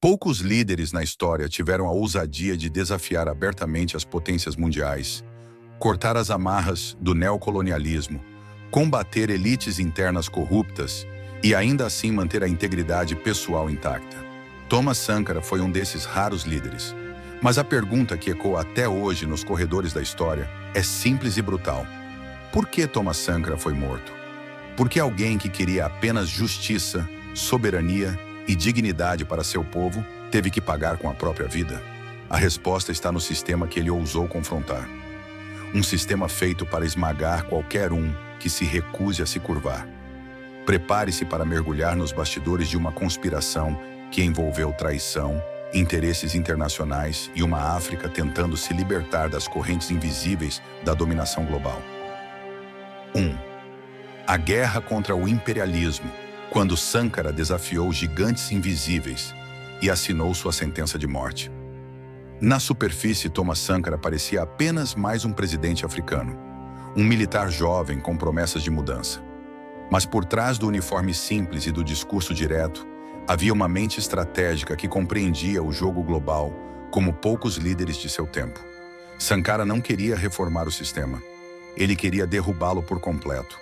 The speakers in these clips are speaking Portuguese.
Poucos líderes na história tiveram a ousadia de desafiar abertamente as potências mundiais, cortar as amarras do neocolonialismo, combater elites internas corruptas e ainda assim manter a integridade pessoal intacta. Thomas Sankara foi um desses raros líderes. Mas a pergunta que ecoa até hoje nos corredores da história é simples e brutal. Por que Thomas Sankara foi morto? Por que alguém que queria apenas justiça, soberania e dignidade para seu povo teve que pagar com a própria vida? A resposta está no sistema que ele ousou confrontar. Um sistema feito para esmagar qualquer um que se recuse a se curvar. Prepare-se para mergulhar nos bastidores de uma conspiração que envolveu traição, interesses internacionais e uma África tentando se libertar das correntes invisíveis da dominação global. 1. A guerra contra o imperialismo, quando Sankara desafiou gigantes invisíveis e assinou sua sentença de morte. Na superfície, Thomas Sankara parecia apenas mais um presidente africano, um militar jovem com promessas de mudança. Mas por trás do uniforme simples e do discurso direto, havia uma mente estratégica que compreendia o jogo global como poucos líderes de seu tempo. Sankara não queria reformar o sistema. Ele queria derrubá-lo por completo.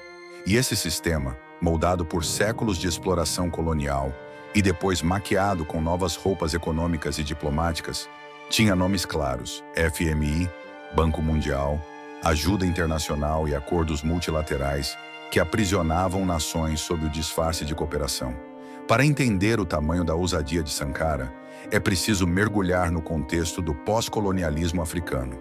E esse sistema, moldado por séculos de exploração colonial e depois maquiado com novas roupas econômicas e diplomáticas, tinha nomes claros: FMI, Banco Mundial, ajuda internacional e acordos multilaterais que aprisionavam nações sob o disfarce de cooperação. Para entender o tamanho da ousadia de Sankara, é preciso mergulhar no contexto do pós-colonialismo africano.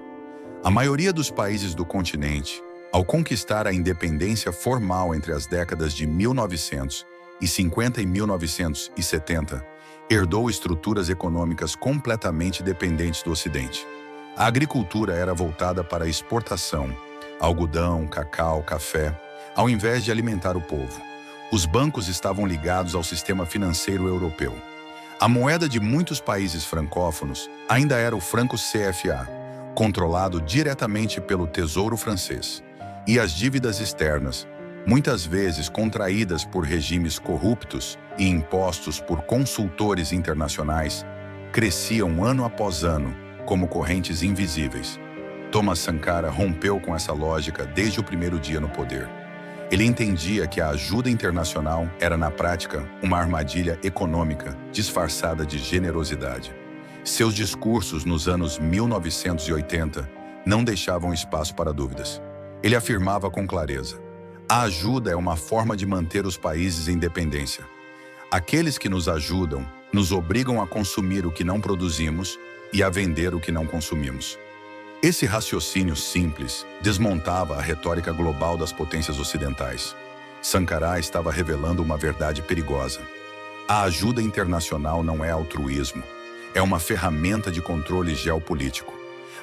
A maioria dos países do continente, ao conquistar a independência formal entre as décadas de 1950 e 1970, herdou estruturas econômicas completamente dependentes do Ocidente. A agricultura era voltada para a exportação, algodão, cacau, café, ao invés de alimentar o povo. Os bancos estavam ligados ao sistema financeiro europeu. A moeda de muitos países francófonos ainda era o franco CFA, controlado diretamente pelo Tesouro francês. E as dívidas externas, muitas vezes contraídas por regimes corruptos e impostos por consultores internacionais, cresciam ano após ano como correntes invisíveis. Thomas Sankara rompeu com essa lógica desde o primeiro dia no poder. Ele entendia que a ajuda internacional era, na prática, uma armadilha econômica disfarçada de generosidade. Seus discursos nos anos 1980 não deixavam espaço para dúvidas. Ele afirmava com clareza: a ajuda é uma forma de manter os países em dependência. Aqueles que nos ajudam nos obrigam a consumir o que não produzimos e a vender o que não consumimos. Esse raciocínio simples desmontava a retórica global das potências ocidentais. Sankara estava revelando uma verdade perigosa. A ajuda internacional não é altruísmo, é uma ferramenta de controle geopolítico.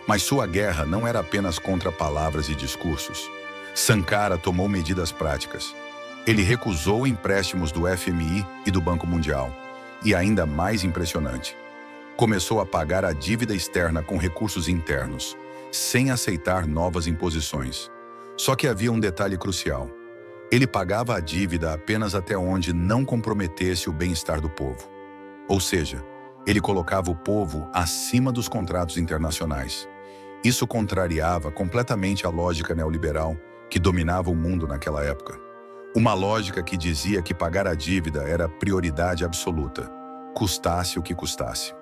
Mas sua guerra não era apenas contra palavras e discursos. Sankara tomou medidas práticas. Ele recusou empréstimos do FMI e do Banco Mundial. E ainda mais impressionante, começou a pagar a dívida externa com recursos internos, sem aceitar novas imposições. Só que havia um detalhe crucial. Ele pagava a dívida apenas até onde não comprometesse o bem-estar do povo. Ou seja, ele colocava o povo acima dos contratos internacionais. Isso contrariava completamente a lógica neoliberal que dominava o mundo naquela época. Uma lógica que dizia que pagar a dívida era prioridade absoluta, custasse o que custasse.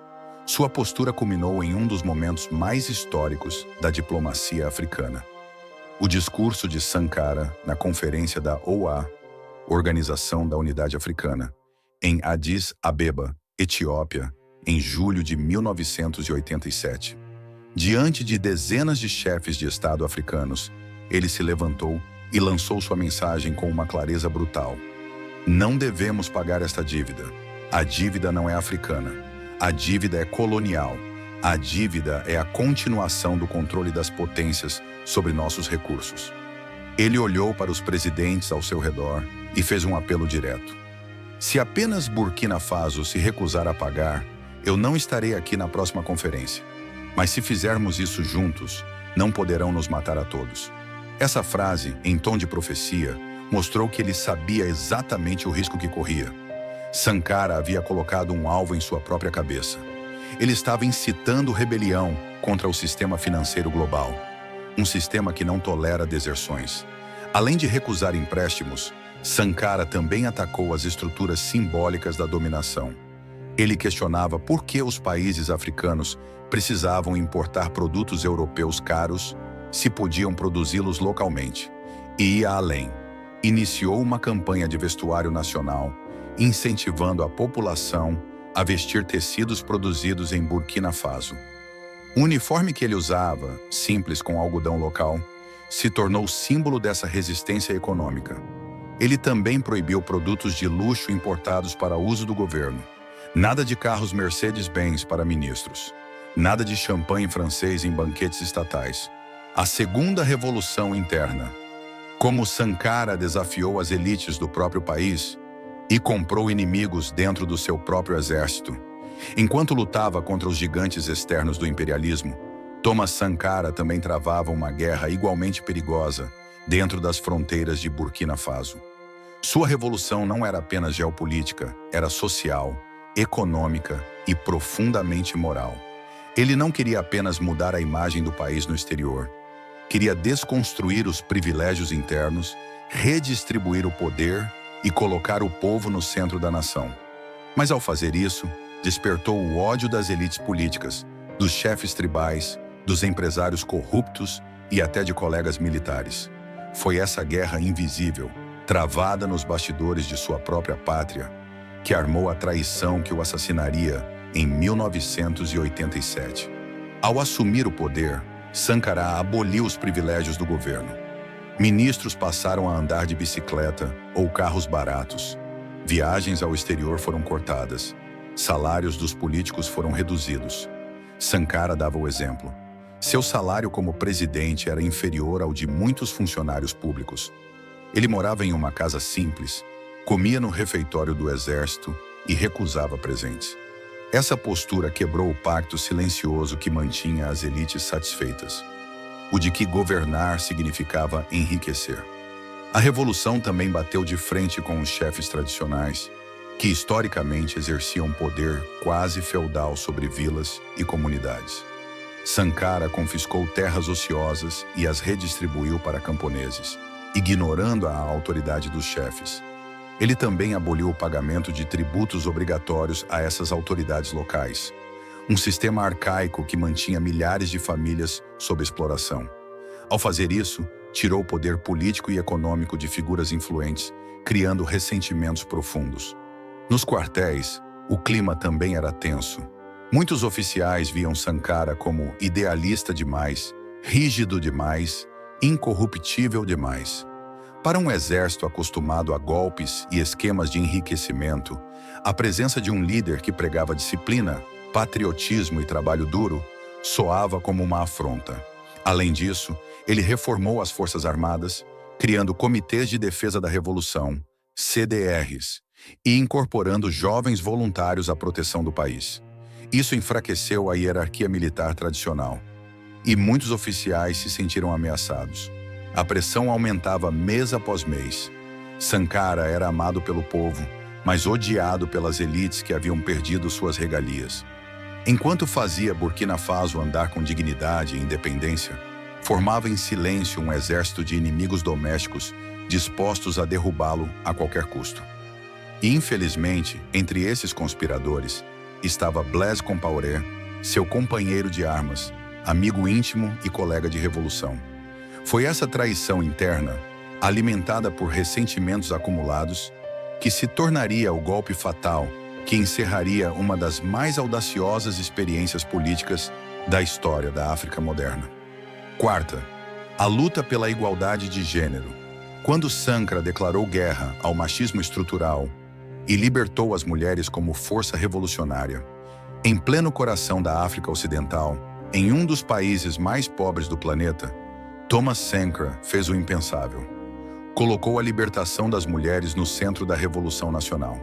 Sua postura culminou em um dos momentos mais históricos da diplomacia africana. O discurso de Sankara na Conferência da OA, Organização da Unidade Africana, em Addis Abeba, Etiópia, em julho de 1987. Diante de dezenas de chefes de Estado africanos, ele se levantou e lançou sua mensagem com uma clareza brutal. Não devemos pagar esta dívida. A dívida não é africana. A dívida é colonial. A dívida é a continuação do controle das potências sobre nossos recursos. Ele olhou para os presidentes ao seu redor e fez um apelo direto. Se apenas Burkina Faso se recusar a pagar, eu não estarei aqui na próxima conferência. Mas se fizermos isso juntos, não poderão nos matar a todos. Essa frase, em tom de profecia, mostrou que ele sabia exatamente o risco que corria. Sankara havia colocado um alvo em sua própria cabeça. Ele estava incitando rebelião contra o sistema financeiro global, um sistema que não tolera deserções. Além de recusar empréstimos, Sankara também atacou as estruturas simbólicas da dominação. Ele questionava por que os países africanos precisavam importar produtos europeus caros se podiam produzi-los localmente. E ia além. Iniciou uma campanha de vestuário nacional, incentivando a população a vestir tecidos produzidos em Burkina Faso. O uniforme que ele usava, simples com algodão local, se tornou símbolo dessa resistência econômica. Ele também proibiu produtos de luxo importados para uso do governo. Nada de carros Mercedes-Benz para ministros. Nada de champanhe francês em banquetes estatais. A segunda revolução interna. Como Sankara desafiou as elites do próprio país e comprou inimigos dentro do seu próprio exército. Enquanto lutava contra os gigantes externos do imperialismo, Thomas Sankara também travava uma guerra igualmente perigosa dentro das fronteiras de Burkina Faso. Sua revolução não era apenas geopolítica, era social, econômica e profundamente moral. Ele não queria apenas mudar a imagem do país no exterior. Queria desconstruir os privilégios internos, redistribuir o poder e colocar o povo no centro da nação. Mas ao fazer isso, despertou o ódio das elites políticas, dos chefes tribais, dos empresários corruptos e até de colegas militares. Foi essa guerra invisível, travada nos bastidores de sua própria pátria, que armou a traição que o assassinaria em 1987. Ao assumir o poder, Sankara aboliu os privilégios do governo. Ministros passaram a andar de bicicleta ou carros baratos. Viagens ao exterior foram cortadas. Salários dos políticos foram reduzidos. Sankara dava o exemplo. Seu salário como presidente era inferior ao de muitos funcionários públicos. Ele morava em uma casa simples, comia no refeitório do exército e recusava presentes. Essa postura quebrou o pacto silencioso que mantinha as elites satisfeitas, o de que governar significava enriquecer. A revolução também bateu de frente com os chefes tradicionais, que historicamente exerciam poder quase feudal sobre vilas e comunidades. Sankara confiscou terras ociosas e as redistribuiu para camponeses, ignorando a autoridade dos chefes. Ele também aboliu o pagamento de tributos obrigatórios a essas autoridades locais, um sistema arcaico que mantinha milhares de famílias sob exploração. Ao fazer isso, tirou o poder político e econômico de figuras influentes, criando ressentimentos profundos. Nos quartéis, o clima também era tenso. Muitos oficiais viam Sankara como idealista demais, rígido demais, incorruptível demais. Para um exército acostumado a golpes e esquemas de enriquecimento, a presença de um líder que pregava disciplina, patriotismo e trabalho duro soava como uma afronta. Além disso, ele reformou as Forças Armadas, criando comitês de defesa da Revolução, CDRs, e incorporando jovens voluntários à proteção do país. Isso enfraqueceu a hierarquia militar tradicional, e muitos oficiais se sentiram ameaçados. A pressão aumentava mês após mês. Sankara era amado pelo povo, mas odiado pelas elites que haviam perdido suas regalias. Enquanto fazia Burkina Faso andar com dignidade e independência, formava em silêncio um exército de inimigos domésticos dispostos a derrubá-lo a qualquer custo. E, infelizmente, entre esses conspiradores, estava Blaise Compaoré, seu companheiro de armas, amigo íntimo e colega de revolução. Foi essa traição interna, alimentada por ressentimentos acumulados, que se tornaria o golpe fatal que encerraria uma das mais audaciosas experiências políticas da história da África moderna. Quarta, a luta pela igualdade de gênero. Quando Sankara declarou guerra ao machismo estrutural e libertou as mulheres como força revolucionária, em pleno coração da África Ocidental, em um dos países mais pobres do planeta, Thomas Sankara fez o impensável. Colocou a libertação das mulheres no centro da Revolução Nacional,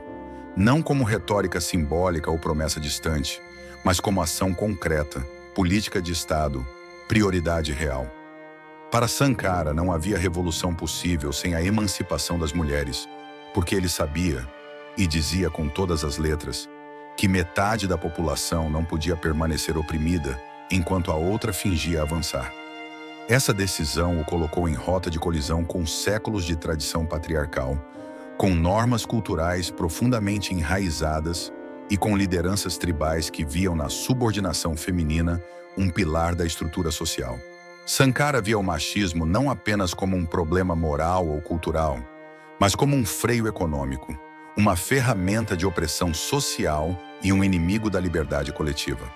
não como retórica simbólica ou promessa distante, mas como ação concreta, política de Estado, prioridade real. Para Sankara não havia revolução possível sem a emancipação das mulheres, porque ele sabia e dizia com todas as letras que metade da população não podia permanecer oprimida enquanto a outra fingia avançar. Essa decisão o colocou em rota de colisão com séculos de tradição patriarcal, com normas culturais profundamente enraizadas e com lideranças tribais que viam na subordinação feminina um pilar da estrutura social. Sankara via o machismo não apenas como um problema moral ou cultural, mas como um freio econômico, uma ferramenta de opressão social e um inimigo da liberdade coletiva.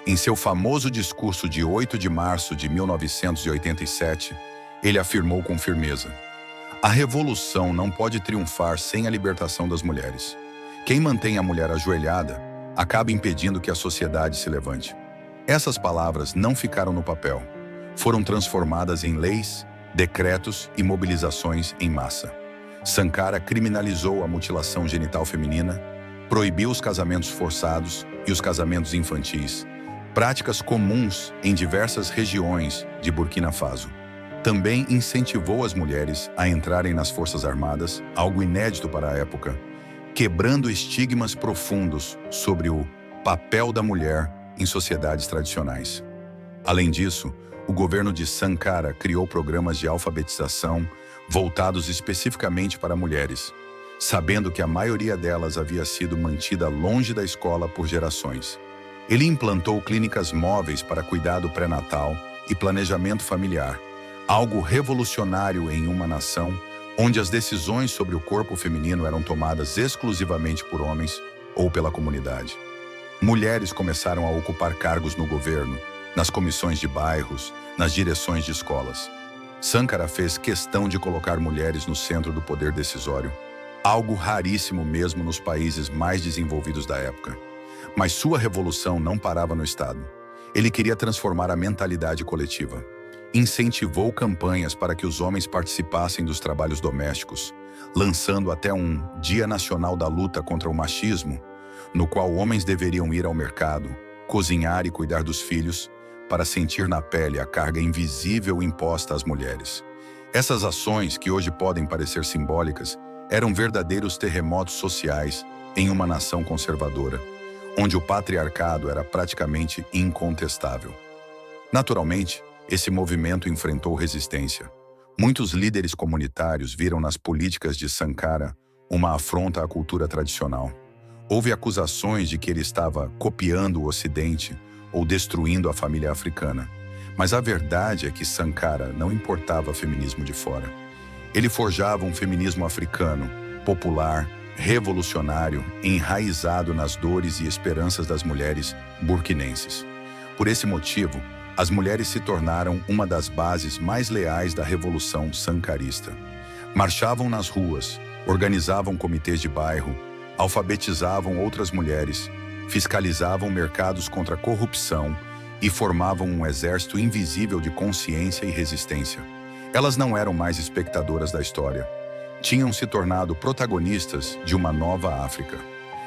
Em seu famoso discurso de 8 de março de 1987, ele afirmou com firmeza: "A revolução não pode triunfar sem a libertação das mulheres. Quem mantém a mulher ajoelhada acaba impedindo que a sociedade se levante." Essas palavras não ficaram no papel. Foram transformadas em leis, decretos e mobilizações em massa. Sankara criminalizou a mutilação genital feminina, proibiu os casamentos forçados e os casamentos infantis, práticas comuns em diversas regiões de Burkina Faso. Também incentivou as mulheres a entrarem nas Forças Armadas, algo inédito para a época, quebrando estigmas profundos sobre o papel da mulher em sociedades tradicionais. Além disso, o governo de Sankara criou programas de alfabetização voltados especificamente para mulheres, sabendo que a maioria delas havia sido mantida longe da escola por gerações. Ele implantou clínicas móveis para cuidado pré-natal e planejamento familiar, algo revolucionário em uma nação onde as decisões sobre o corpo feminino eram tomadas exclusivamente por homens ou pela comunidade. Mulheres começaram a ocupar cargos no governo, nas comissões de bairros, nas direções de escolas. Sankara fez questão de colocar mulheres no centro do poder decisório, algo raríssimo mesmo nos países mais desenvolvidos da época. Mas sua revolução não parava no Estado. Ele queria transformar a mentalidade coletiva. Incentivou campanhas para que os homens participassem dos trabalhos domésticos, lançando até um Dia Nacional da Luta contra o Machismo, no qual homens deveriam ir ao mercado, cozinhar e cuidar dos filhos, para sentir na pele a carga invisível imposta às mulheres. Essas ações, que hoje podem parecer simbólicas, eram verdadeiros terremotos sociais em uma nação conservadora, onde o patriarcado era praticamente incontestável. Naturalmente, esse movimento enfrentou resistência. Muitos líderes comunitários viram nas políticas de Sankara uma afronta à cultura tradicional. Houve acusações de que ele estava copiando o Ocidente ou destruindo a família africana. Mas a verdade é que Sankara não importava feminismo de fora. Ele forjava um feminismo africano, popular, revolucionário, enraizado nas dores e esperanças das mulheres burkinenses. Por esse motivo, as mulheres se tornaram uma das bases mais leais da Revolução Sankarista. Marchavam nas ruas, organizavam comitês de bairro, alfabetizavam outras mulheres, fiscalizavam mercados contra a corrupção e formavam um exército invisível de consciência e resistência. Elas não eram mais espectadoras da história. Tinham se tornado protagonistas de uma nova África.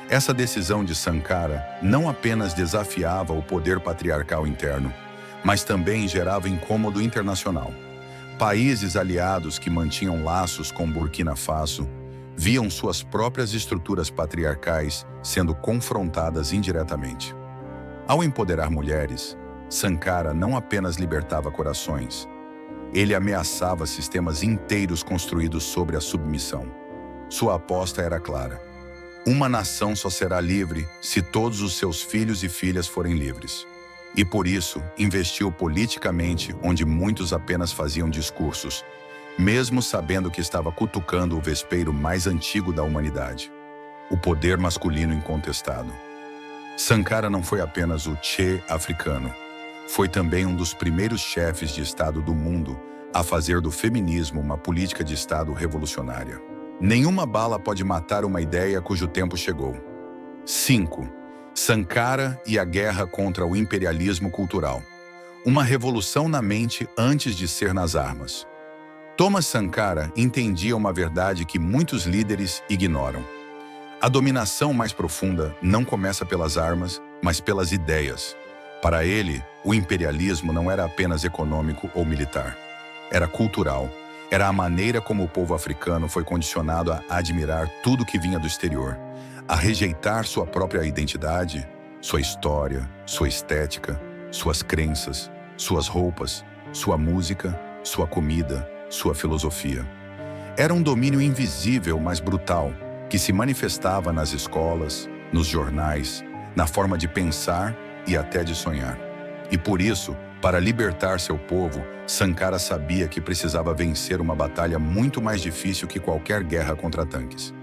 Essa decisão de Sankara não apenas desafiava o poder patriarcal interno, mas também gerava incômodo internacional. Países aliados que mantinham laços com Burkina Faso viam suas próprias estruturas patriarcais sendo confrontadas indiretamente. Ao empoderar mulheres, Sankara não apenas libertava corações, ele ameaçava sistemas inteiros construídos sobre a submissão. Sua aposta era clara: uma nação só será livre se todos os seus filhos e filhas forem livres. E por isso, investiu politicamente onde muitos apenas faziam discursos, mesmo sabendo que estava cutucando o vespeiro mais antigo da humanidade: o poder masculino incontestado. Sankara não foi apenas o Che africano, foi também um dos primeiros chefes de Estado do mundo a fazer do feminismo uma política de Estado revolucionária. Nenhuma bala pode matar uma ideia cujo tempo chegou. 5. Sankara e a guerra contra o imperialismo cultural. Uma revolução na mente antes de ser nas armas. Thomas Sankara entendia uma verdade que muitos líderes ignoram. A dominação mais profunda não começa pelas armas, mas pelas ideias. Para ele, o imperialismo não era apenas econômico ou militar. Era cultural. Era a maneira como o povo africano foi condicionado a admirar tudo que vinha do exterior, a rejeitar sua própria identidade, sua história, sua estética, suas crenças, suas roupas, sua música, sua comida, sua filosofia. Era um domínio invisível, mas brutal, que se manifestava nas escolas, nos jornais, na forma de pensar e até de sonhar. E por isso, para libertar seu povo, Sankara sabia que precisava vencer uma batalha muito mais difícil que qualquer guerra contra tanques: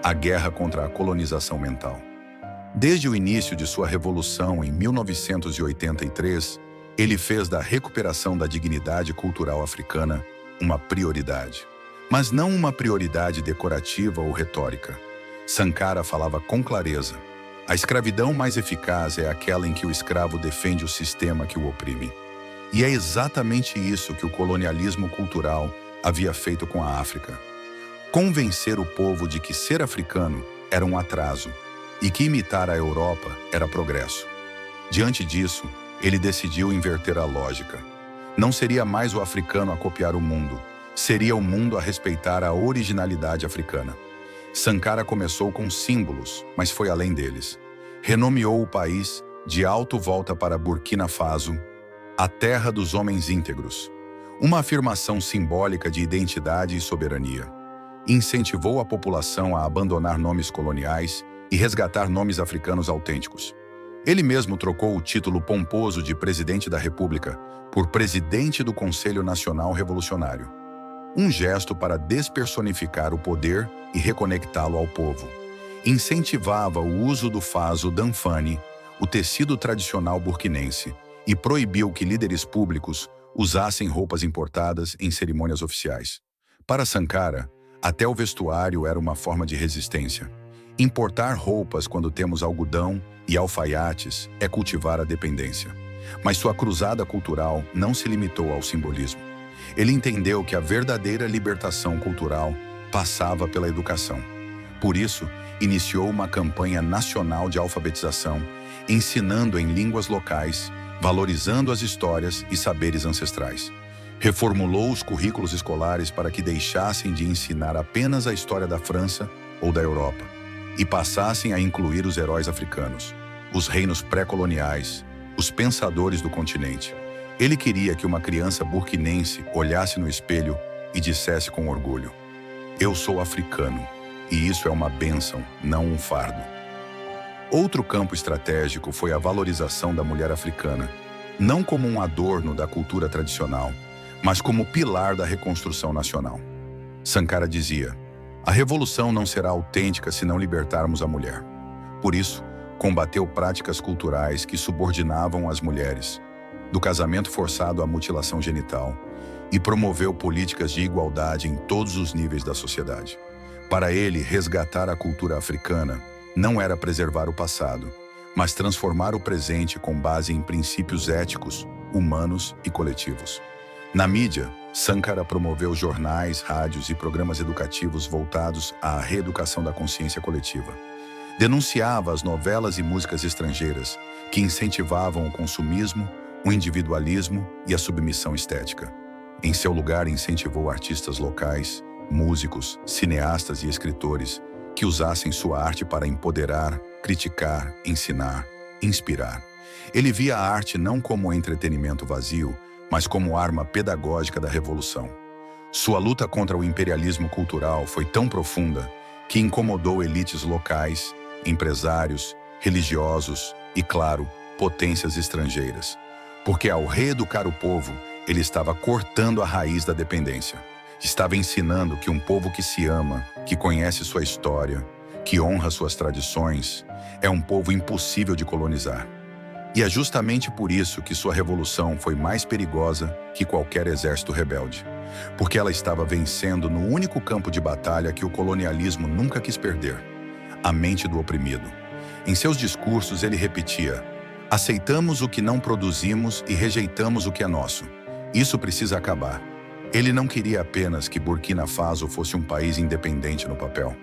a guerra contra a colonização mental. Desde o início de sua revolução em 1983, ele fez da recuperação da dignidade cultural africana uma prioridade. Mas não uma prioridade decorativa ou retórica. Sankara falava com clareza: a escravidão mais eficaz é aquela em que o escravo defende o sistema que o oprime. E é exatamente isso que o colonialismo cultural havia feito com a África. Convencer o povo de que ser africano era um atraso e que imitar a Europa era progresso. Diante disso, ele decidiu inverter a lógica. Não seria mais o africano a copiar o mundo, seria o mundo a respeitar a originalidade africana. Sankara começou com símbolos, mas foi além deles. Renomeou o país de Alto Volta para Burkina Faso, a terra dos homens íntegros, uma afirmação simbólica de identidade e soberania. Incentivou a população a abandonar nomes coloniais e resgatar nomes africanos autênticos. Ele mesmo trocou o título pomposo de Presidente da República por Presidente do Conselho Nacional Revolucionário. Um gesto para despersonificar o poder e reconectá-lo ao povo. Incentivava o uso do faso danfane, o tecido tradicional burkinense, e proibiu que líderes públicos usassem roupas importadas em cerimônias oficiais. Para Sankara, até o vestuário era uma forma de resistência. Importar roupas quando temos algodão e alfaiates é cultivar a dependência. Mas sua cruzada cultural não se limitou ao simbolismo. Ele entendeu que a verdadeira libertação cultural passava pela educação. Por isso, iniciou uma campanha nacional de alfabetização, ensinando em línguas locais, valorizando as histórias e saberes ancestrais. Reformulou os currículos escolares para que deixassem de ensinar apenas a história da França ou da Europa e passassem a incluir os heróis africanos, os reinos pré-coloniais, os pensadores do continente. Ele queria que uma criança burkinense olhasse no espelho e dissesse com orgulho: "Eu sou africano, e isso é uma bênção, não um fardo." Outro campo estratégico foi a valorização da mulher africana, não como um adorno da cultura tradicional, mas como pilar da reconstrução nacional. Sankara dizia: a revolução não será autêntica se não libertarmos a mulher. Por isso, combateu práticas culturais que subordinavam as mulheres, do casamento forçado à mutilação genital, e promoveu políticas de igualdade em todos os níveis da sociedade. Para ele, resgatar a cultura africana não era preservar o passado, mas transformar o presente com base em princípios éticos, humanos e coletivos. Na mídia, Sankara promoveu jornais, rádios e programas educativos voltados à reeducação da consciência coletiva. Denunciava as novelas e músicas estrangeiras que incentivavam o consumismo, o individualismo e a submissão estética. Em seu lugar, incentivou artistas locais, músicos, cineastas e escritores que usassem sua arte para empoderar, criticar, ensinar, inspirar. Ele via a arte não como entretenimento vazio, mas como arma pedagógica da revolução. Sua luta contra o imperialismo cultural foi tão profunda que incomodou elites locais, empresários, religiosos e, claro, potências estrangeiras. Porque ao reeducar o povo, ele estava cortando a raiz da dependência. Estava ensinando que um povo que se ama, que conhece sua história, que honra suas tradições, é um povo impossível de colonizar. E é justamente por isso que sua revolução foi mais perigosa que qualquer exército rebelde. Porque ela estava vencendo no único campo de batalha que o colonialismo nunca quis perder: a mente do oprimido. Em seus discursos ele repetia: aceitamos o que não produzimos e rejeitamos o que é nosso. Isso precisa acabar. Ele não queria apenas que Burkina Faso fosse um país independente no papel.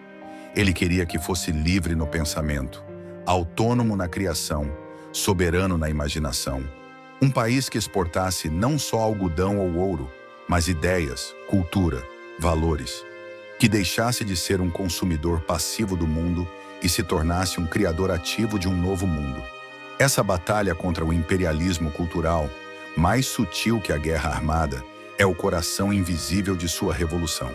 Ele queria que fosse livre no pensamento, autônomo na criação, soberano na imaginação. Um país que exportasse não só algodão ou ouro, mas ideias, cultura, valores. Que deixasse de ser um consumidor passivo do mundo e se tornasse um criador ativo de um novo mundo. Essa batalha contra o imperialismo cultural, mais sutil que a guerra armada, é o coração invisível de sua revolução.